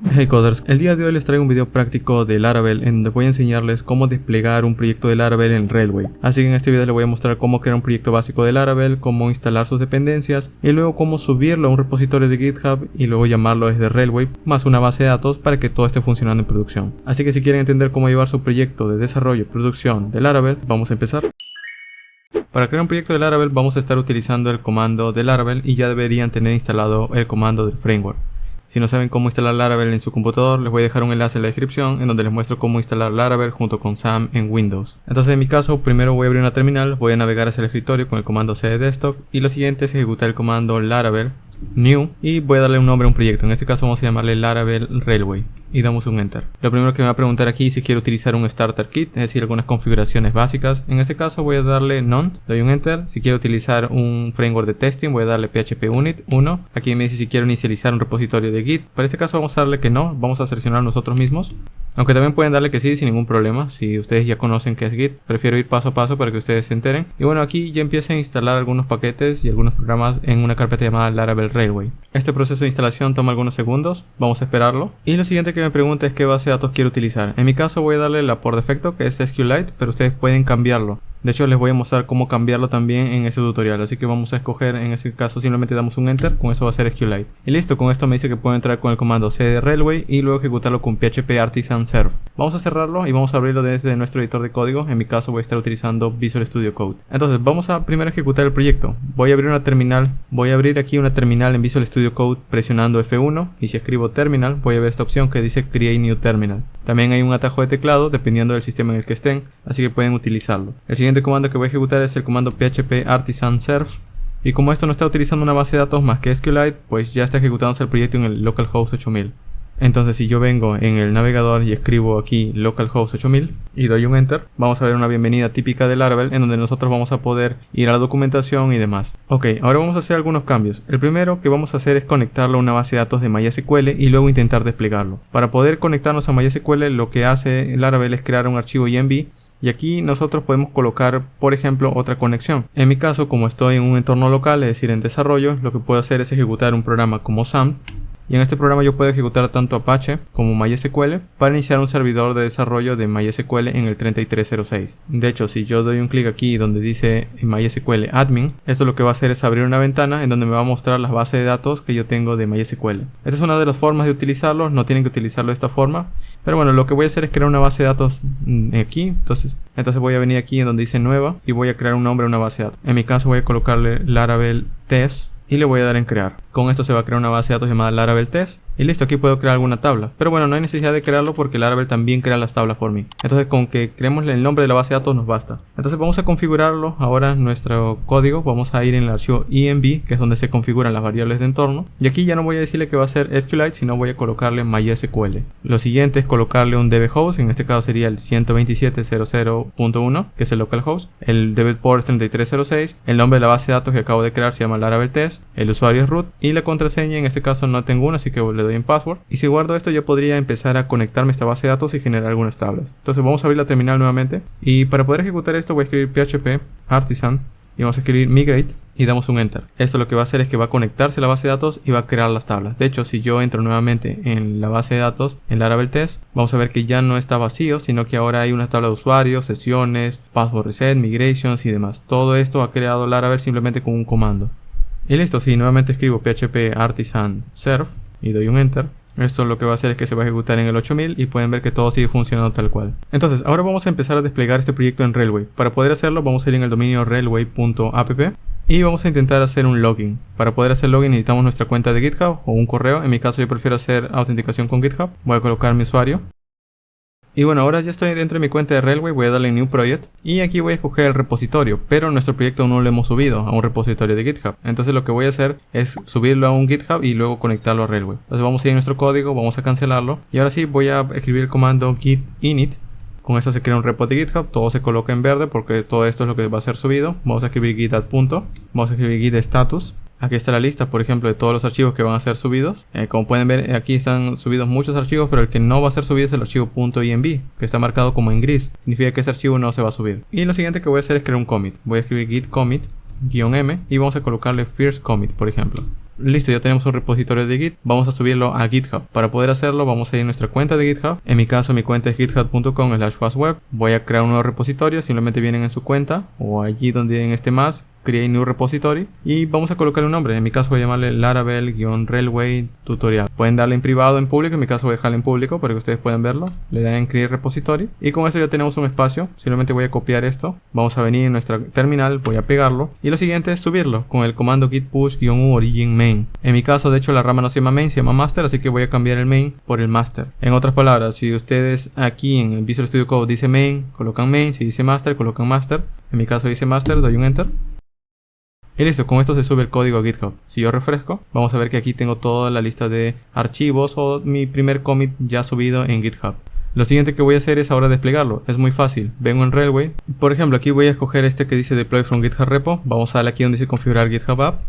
Hey coders, el día de hoy les traigo un video práctico de Laravel en donde voy a enseñarles cómo desplegar un proyecto de Laravel en Railway. Así que en este video les voy a mostrar cómo crear un proyecto básico de Laravel, cómo instalar sus dependencias y luego cómo subirlo a un repositorio de GitHub y luego llamarlo desde Railway más una base de datos para que todo esté funcionando en producción. Así que si quieren entender cómo llevar su proyecto de desarrollo y producción de Laravel, vamos a empezar. Para crear un proyecto de Laravel vamos a estar utilizando el comando de Laravel y ya deberían tener instalado el comando del framework. Si no saben cómo instalar Laravel en su computador, les voy a dejar un enlace en la descripción en donde les muestro cómo instalar Laravel junto con SAM en Windows. Entonces en mi caso, primero voy a abrir una terminal, voy a navegar hacia el escritorio con el comando cd desktop y lo siguiente es ejecutar el comando Laravel new y voy a darle un nombre a un proyecto. En este caso vamos a llamarle Laravel Railway y damos un enter. Lo primero que me va a preguntar aquí es si quiero utilizar un starter kit, es decir, algunas configuraciones básicas. En este caso voy a darle none, doy un enter. Si quiero utilizar un framework de testing voy a darle php unit 1. Aquí me dice si quiero inicializar un repositorio de git. Para este caso vamos a darle que no, vamos a seleccionar nosotros mismos. Aunque también pueden darle que sí sin ningún problema, si ustedes ya conocen qué es Git. Prefiero ir paso a paso para que ustedes se enteren. Y bueno, aquí ya empieza a instalar algunos paquetes y algunos programas en una carpeta llamada Laravel Railway. Este proceso de instalación toma algunos segundos, vamos a esperarlo. Y lo siguiente que me pregunta es qué base de datos quiero utilizar. En mi caso voy a darle la por defecto, que es SQLite, pero ustedes pueden cambiarlo. De hecho les voy a mostrar cómo cambiarlo también en ese tutorial, así que vamos a escoger, en ese caso simplemente damos un enter, con eso va a ser SQLite. Y listo, con esto me dice que puedo entrar con el comando cd railway y luego ejecutarlo con php artisan serve. Vamos a cerrarlo y vamos a abrirlo desde nuestro editor de código. En mi caso voy a estar utilizando Visual Studio Code. Entonces vamos a primero ejecutar el proyecto. Voy a abrir una terminal, voy a abrir aquí una terminal en Visual Studio Code presionando F1 y si escribo terminal voy a ver esta opción que dice create new terminal. También hay un atajo de teclado dependiendo del sistema en el que estén, así que pueden utilizarlo. El siguiente comando que voy a ejecutar es el comando php artisan serve. Y como esto no está utilizando una base de datos más que SQLite, pues ya está ejecutándose el proyecto en el localhost 8000. Entonces si yo vengo en el navegador y escribo aquí localhost 8000 y doy un enter, vamos a ver una bienvenida típica de Laravel en donde nosotros vamos a poder ir a la documentación y demás. Ok, ahora vamos a hacer algunos cambios. El primero que vamos a hacer es conectarlo a una base de datos de MySQL y luego intentar desplegarlo. Para poder conectarnos a MySQL lo que hace Laravel es crear un archivo env. Y aquí nosotros podemos colocar, por ejemplo, otra conexión. En mi caso, como estoy en un entorno local, es decir, en desarrollo, lo que puedo hacer es ejecutar un programa como SAM. Y en este programa yo puedo ejecutar tanto Apache como MySQL para iniciar un servidor de desarrollo de MySQL en el 3306. De hecho, si yo doy un clic aquí donde dice MySQL admin, esto lo que va a hacer es abrir una ventana en donde me va a mostrar las bases de datos que yo tengo de MySQL. Esta es una de las formas de utilizarlo, no tienen que utilizarlo de esta forma. Pero bueno, lo que voy a hacer es crear una base de datos aquí. Entonces voy a venir aquí en donde dice nueva y voy a crear un nombre a una base de datos. En mi caso voy a colocarle Laravel test. Y le voy a dar en crear. Con esto se va a crear una base de datos llamada Laravel Test. Y listo, aquí puedo crear alguna tabla. Pero bueno, no hay necesidad de crearlo porque Laravel también crea las tablas por mí. Entonces con que creemos el nombre de la base de datos nos basta. Entonces vamos a configurarlo ahora en nuestro código. Vamos a ir en el archivo env, que es donde se configuran las variables de entorno. Y aquí ya no voy a decirle que va a ser SQLite, sino voy a colocarle MySQL. Lo siguiente es colocarle un dbhost. En este caso sería el 127.00.1, que es el localhost. El dbport 3306. El nombre de la base de datos que acabo de crear se llama Laravel Test. El usuario es root y la contraseña en este caso no tengo una, así que le doy en password. Y si guardo esto ya podría empezar a conectarme a esta base de datos y generar algunas tablas. Entonces vamos a abrir la terminal nuevamente y para poder ejecutar esto voy a escribir php artisan y vamos a escribir migrate y damos un enter. Esto lo que va a hacer es que va a conectarse a la base de datos y va a crear las tablas. De hecho, si yo entro nuevamente en la base de datos en Laravel Test, vamos a ver que ya no está vacío, sino que ahora hay una tabla de usuarios, sesiones, password reset, migrations y demás. Todo esto ha creado Laravel simplemente con un comando. Y listo, si nuevamente escribo php artisan serve y doy un enter, esto lo que va a hacer es que se va a ejecutar en el 8000 y pueden ver que todo sigue funcionando tal cual. Entonces, ahora vamos a empezar a desplegar este proyecto en Railway. Para poder hacerlo, vamos a ir en el dominio railway.app y vamos a intentar hacer un login. Para poder hacer login necesitamos nuestra cuenta de GitHub o un correo. En mi caso yo prefiero hacer autenticación con GitHub. Voy a colocar mi usuario. Y bueno, ahora ya estoy dentro de mi cuenta de Railway, voy a darle New Project y aquí voy a escoger el repositorio, pero nuestro proyecto aún no lo hemos subido a un repositorio de GitHub. Entonces lo que voy a hacer es subirlo a un GitHub y luego conectarlo a Railway. Entonces vamos a ir a nuestro código, vamos a cancelarlo y ahora sí voy a escribir el comando git init. Con esto se crea un repo de GitHub, todo se coloca en verde porque todo esto es lo que va a ser subido. Vamos a escribir git add punto, vamos a escribir git status. Aquí está la lista, por ejemplo, de todos los archivos que van a ser subidos. Como pueden ver, aquí están subidos muchos archivos, pero el que no va a ser subido es el archivo .env, que está marcado como en gris. Significa que ese archivo no se va a subir. Y lo siguiente que voy a hacer es crear un commit. Voy a escribir git commit -m y vamos a colocarle first commit, por ejemplo. Listo, ya tenemos un repositorio de Git. Vamos a subirlo a GitHub. Para poder hacerlo vamos a ir a nuestra cuenta de GitHub. En mi caso mi cuenta es github.com/fastweb. Voy a crear un nuevo repositorio. Simplemente vienen en su cuenta o allí donde en este más create new repository y vamos a colocar un nombre. En mi caso voy a llamarle Laravel-Railway tutorial. Pueden darle en privado o en público. En mi caso voy a dejarle en público para que ustedes puedan verlo. Le dan en create repository y con eso ya tenemos un espacio. Simplemente voy a copiar esto. Vamos a venir en nuestra terminal, voy a pegarlo y lo siguiente es subirlo con el comando git push-u origin main. En mi caso de hecho la rama no se llama main, se llama master, así que voy a cambiar el main por el master. En otras palabras, si ustedes aquí en el Visual Studio Code dice main, colocan main, si dice master, colocan master. En mi caso dice master, doy un enter. Y listo, con esto se sube el código a GitHub. Si yo refresco, vamos a ver que aquí tengo toda la lista de archivos o mi primer commit ya subido en GitHub. Lo siguiente que voy a hacer es ahora desplegarlo. Es muy fácil. Vengo en Railway. Por ejemplo, aquí voy a escoger este que dice Deploy from GitHub Repo. Vamos a darle aquí donde dice configurar GitHub App.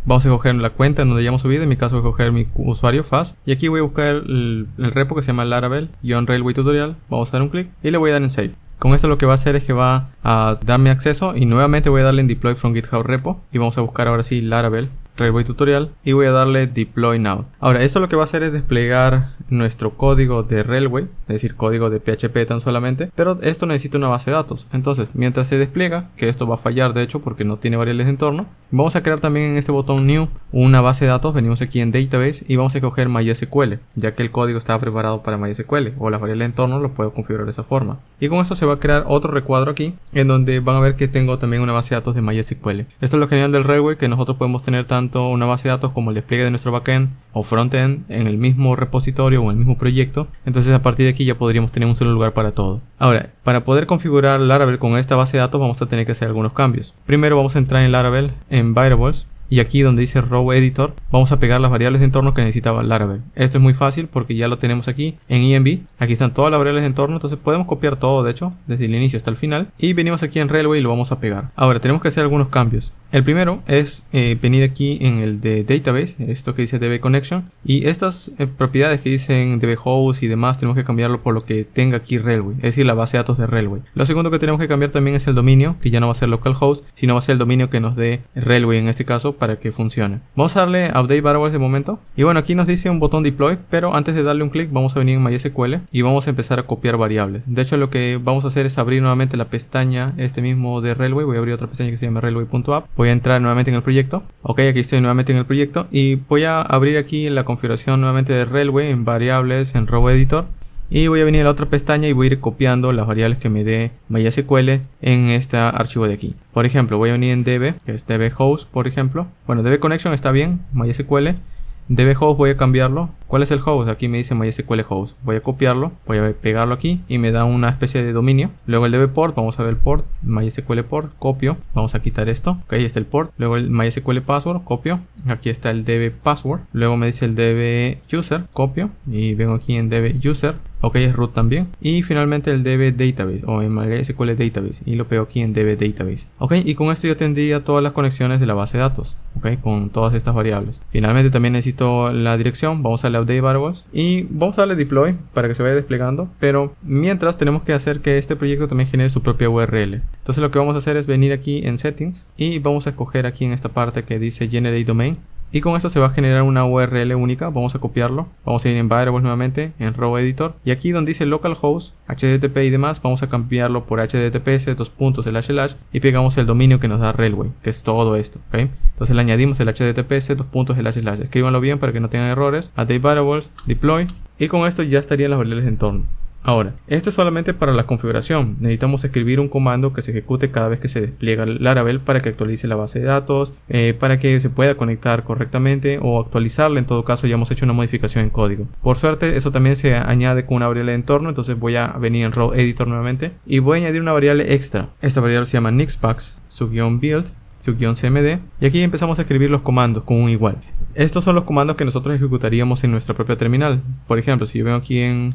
Vamos a escoger la cuenta en donde ya hemos subido. En mi caso voy a escoger mi usuario Fast. Y aquí voy a buscar el repo que se llama Laravel-Railway tutorial. Vamos a dar un clic y le voy a dar en Save. Con esto lo que va a hacer es que va a darme acceso y nuevamente voy a darle en Deploy from GitHub Repo. Y vamos a buscar ahora sí Laravel-Railway tutorial y voy a darle Deploy Now. Ahora esto lo que va a hacer es desplegar nuestro código de Railway, es decir, código de PHP tan solamente, pero esto necesita una base de datos. Entonces, mientras se despliega, que esto va a fallar de hecho porque no tiene variables de entorno, vamos a crear también en este botón New una base de datos. Venimos aquí en Database y vamos a escoger MySQL, ya que el código está preparado para MySQL o las variables de entorno lo puedo configurar de esa forma. Y con esto se va a crear otro recuadro aquí, en donde van a ver que tengo también una base de datos de MySQL. Esto es lo genial del Railway, que nosotros podemos tener tanto una base de datos como el despliegue de nuestro backend o frontend en el mismo repositorio o en el mismo proyecto. Entonces a partir de aquí ya podríamos tener un solo lugar para todo. Ahora, para poder configurar Laravel con esta base de datos vamos a tener que hacer algunos cambios. Primero vamos a entrar en Laravel, en Variables, y aquí donde dice Row Editor vamos a pegar las variables de entorno que necesitaba Laravel. Esto es muy fácil porque ya lo tenemos aquí en env. Aquí están todas las variables de entorno, entonces podemos copiar todo de hecho desde el inicio hasta el final y venimos aquí en Railway y lo vamos a pegar. Ahora tenemos que hacer algunos cambios. El primero es venir aquí en el de Database, esto que dice DB Connection, y estas propiedades que dicen DB Host y demás tenemos que cambiarlo por lo que tenga aquí Railway, es decir, la base de datos de Railway. Lo segundo que tenemos que cambiar también es el dominio, que ya no va a ser localhost, sino va a ser el dominio que nos dé Railway en este caso para que funcione. Vamos a darle Update Variables de momento, y bueno, aquí nos dice un botón Deploy, pero antes de darle un clic vamos a venir en MySQL y vamos a empezar a copiar variables. De hecho, lo que vamos a hacer es abrir nuevamente la pestaña mismo de Railway. Voy a abrir otra pestaña que se llama Railway.app. Voy a entrar nuevamente en el proyecto. Ok, aquí estoy nuevamente en el proyecto y voy a abrir aquí la configuración nuevamente de Railway en variables, en Row Editor. Y voy a venir a la otra pestaña y voy a ir copiando las variables que me dé MySQL en este archivo de aquí. Por ejemplo, voy a venir en DB, que es DB Host, por ejemplo. Bueno, DB Connection está bien, MySQL. DB Host voy a cambiarlo. ¿Cuál es el host? Aquí me dice MySQL Host. Voy a copiarlo, voy a pegarlo aquí y me da una especie de dominio. Luego el DB Port, vamos a ver el port, MySQL Port, copio. Vamos a quitar esto. Ok, ahí está el port. Luego el MySQL Password, copio. Aquí está el DB Password. Luego me dice el DB User, copio. Y vengo aquí en DB User. Ok, es root también. Y finalmente el DB Database o en MySQL Database. Y lo pego aquí en DB Database. Ok, y con esto ya tendría todas las conexiones de la base de datos. Ok, con todas estas variables. Finalmente también necesito la dirección. Vamos a darle Update Variables. Y vamos a darle Deploy para que se vaya desplegando. Pero mientras tenemos que hacer que este proyecto también genere su propia URL. Entonces lo que vamos a hacer es venir aquí en Settings. Y vamos a escoger aquí en esta parte que dice Generate Domain. Y con esto se va a generar una URL única. Vamos a copiarlo. Vamos a ir en Variables nuevamente, en Row Editor. Y aquí donde dice Localhost, HTTP y demás, vamos a cambiarlo por HTTPS, // y pegamos el dominio que nos da Railway, que es todo esto. ¿Okay? Entonces le añadimos el HTTPS, // Escríbanlo bien para que no tengan errores. Update Variables, Deploy. Y con esto ya estarían las variables de entorno. Ahora, esto es solamente para la configuración. Necesitamos escribir un comando que se ejecute cada vez que se despliega Laravel para que actualice la base de datos, para que se pueda conectar correctamente o actualizarla. En todo caso, ya hemos hecho una modificación en código. Por suerte, eso también se añade con una variable de entorno. Entonces voy a venir en Row Editor nuevamente y voy a añadir una variable extra. Esta variable se llama Nixpacks, _build, _cmd, y aquí empezamos a escribir los comandos con un igual. Estos son los comandos que nosotros ejecutaríamos en nuestra propia terminal. Por ejemplo, si yo vengo aquí en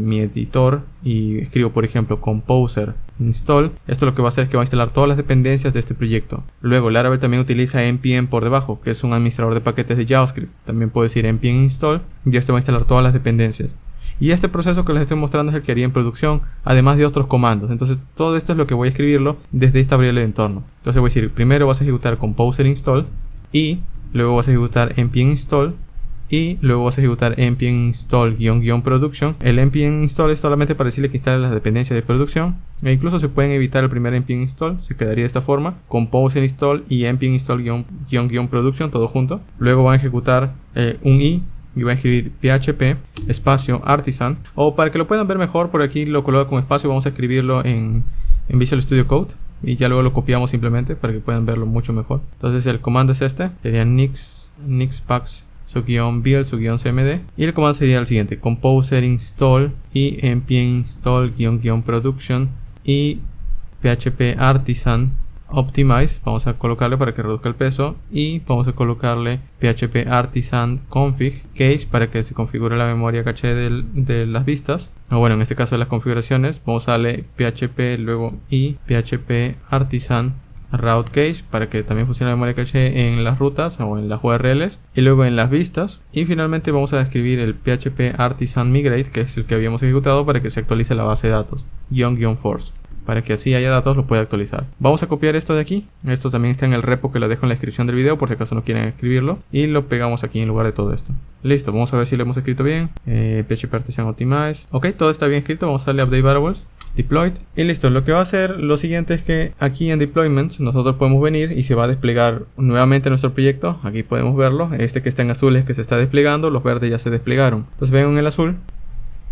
mi editor y escribo, por ejemplo, composer install, esto lo que va a hacer es que va a instalar todas las dependencias de este proyecto. Luego Laravel también utiliza npm por debajo, que es un administrador de paquetes de JavaScript. También puedo decir npm install y esto va a instalar todas las dependencias. Y este proceso que les estoy mostrando es el que haría en producción, además de otros comandos. Entonces todo esto es lo que voy a escribirlo desde esta variable de entorno. Entonces voy a decir, primero vas a ejecutar composer install y luego vas a ejecutar npm install y luego vas a ejecutar npm install --production. El npm install es solamente para decirle que instale las dependencias de producción, e incluso se pueden evitar el primer npm install, se quedaría de esta forma: compose install y npm install --production todo junto. Luego van a ejecutar un i y van a escribir php espacio artisan, o para que lo puedan ver mejor, por aquí lo coloco con espacio, vamos a escribirlo en Visual Studio Code y ya luego lo copiamos simplemente para que puedan verlo mucho mejor. Entonces el comando es este, sería nixpax -build -cmd, y el comando sería el siguiente: composer install y npm install --production y php artisan optimize. Vamos a colocarle para que reduzca el peso, y vamos a colocarle php artisan config case para que se configure la memoria caché de las vistas, o bueno, en este caso de las configuraciones. Vamos a darle php luego y php artisan route case para que también funcione la memoria caché en las rutas o en las URLs, y luego en las vistas. Y finalmente vamos a escribir el php artisan migrate, que es el que habíamos ejecutado, para que se actualice la base de datos --force, para que así haya datos, lo pueda actualizar. Vamos a copiar esto de aquí. Esto también está en el repo que lo dejo en la descripción del video por si acaso no quieren escribirlo, y lo pegamos aquí en lugar de todo esto. Listo, vamos a ver si lo hemos escrito bien. PHP artisan optimize. Ok, todo está bien escrito. Vamos a darle update variables, deployed, y listo. Lo que va a hacer lo siguiente es que aquí en deployments nosotros podemos venir y se va a desplegar nuevamente nuestro proyecto. Aquí podemos verlo. Este que está en azul es que se está desplegando, los verdes ya se desplegaron. Entonces ven en el azul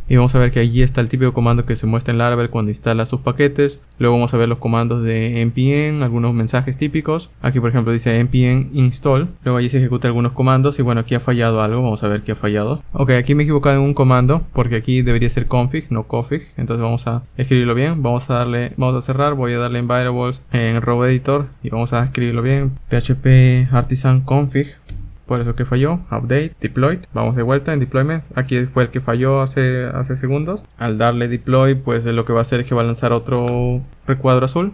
y vamos a ver que allí está el típico comando que se muestra en Laravel cuando instala sus paquetes. Luego vamos a ver los comandos de npm, algunos mensajes típicos. Aquí por ejemplo dice npm install. Luego allí se ejecuta algunos comandos, y bueno, aquí ha fallado algo. Vamos a ver qué ha fallado. Ok, aquí me he equivocado en un comando, porque aquí debería ser config, no config. Entonces vamos a escribirlo bien. Vamos a cerrar, voy a darle en variables en row editor y vamos a escribirlo bien: php artisan config. Por eso que falló, update, deployed. Vamos de vuelta en deployment. Aquí fue el que falló hace segundos. Al darle deploy, pues lo que va a hacer es que va a lanzar otro recuadro azul.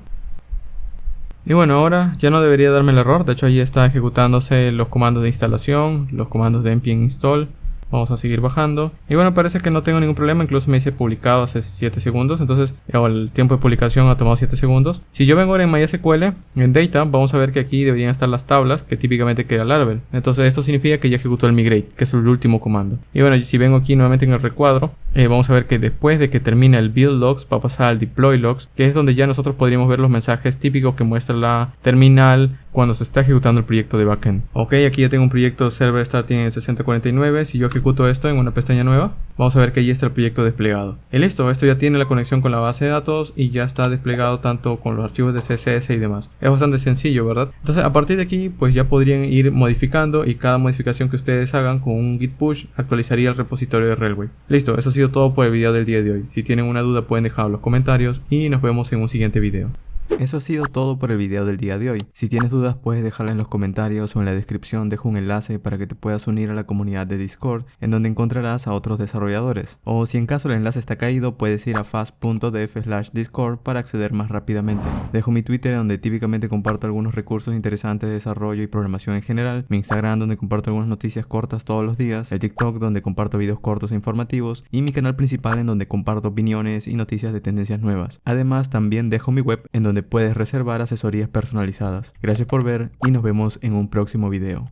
Y bueno, ahora ya no debería darme el error. De hecho, allí está ejecutándose los comandos de instalación, los comandos de npm install. Vamos a seguir bajando. Y bueno, parece que no tengo ningún problema. Incluso me dice publicado hace 7 segundos. Entonces, el tiempo de publicación ha tomado 7 segundos. Si yo vengo ahora en MySQL, en Data, vamos a ver que aquí deberían estar las tablas que típicamente crea Laravel. Entonces, esto significa que ya ejecutó el migrate, que es el último comando. Y bueno, si vengo aquí nuevamente en el recuadro, vamos a ver que después de que termine el build logs, va a pasar al deploy logs, que es donde ya nosotros podríamos ver los mensajes típicos que muestra la terminal cuando se está ejecutando el proyecto de backend. Ok, aquí ya tengo un proyecto server starting en 6049. Si yo ejecuto esto en una pestaña nueva, vamos a ver que allí está el proyecto desplegado. Y listo, esto ya tiene la conexión con la base de datos y ya está desplegado tanto con los archivos de CSS y demás. Es bastante sencillo, ¿verdad? Entonces a partir de aquí pues ya podrían ir modificando, y cada modificación que ustedes hagan con un git push actualizaría el repositorio de Railway. Listo, eso ha sido todo por el video del día de hoy. Si tienen una duda pueden dejarlo en los comentarios y nos vemos en un siguiente video. Eso ha sido todo por el video del día de hoy. Si tienes dudas puedes dejarla en los comentarios, o en la descripción dejo un enlace para que te puedas unir a la comunidad de Discord, en donde encontrarás a otros desarrolladores. O si en caso el enlace está caído, puedes ir a fast.dev/discord para acceder más rápidamente. Dejo mi Twitter, donde típicamente comparto algunos recursos interesantes de desarrollo y programación en general, mi Instagram, donde comparto algunas noticias cortas todos los días, el TikTok, donde comparto videos cortos e informativos, y mi canal principal, en donde comparto opiniones y noticias de tendencias nuevas. Además también dejo mi web, en donde puedes reservar asesorías personalizadas. Gracias por ver y nos vemos en un próximo video.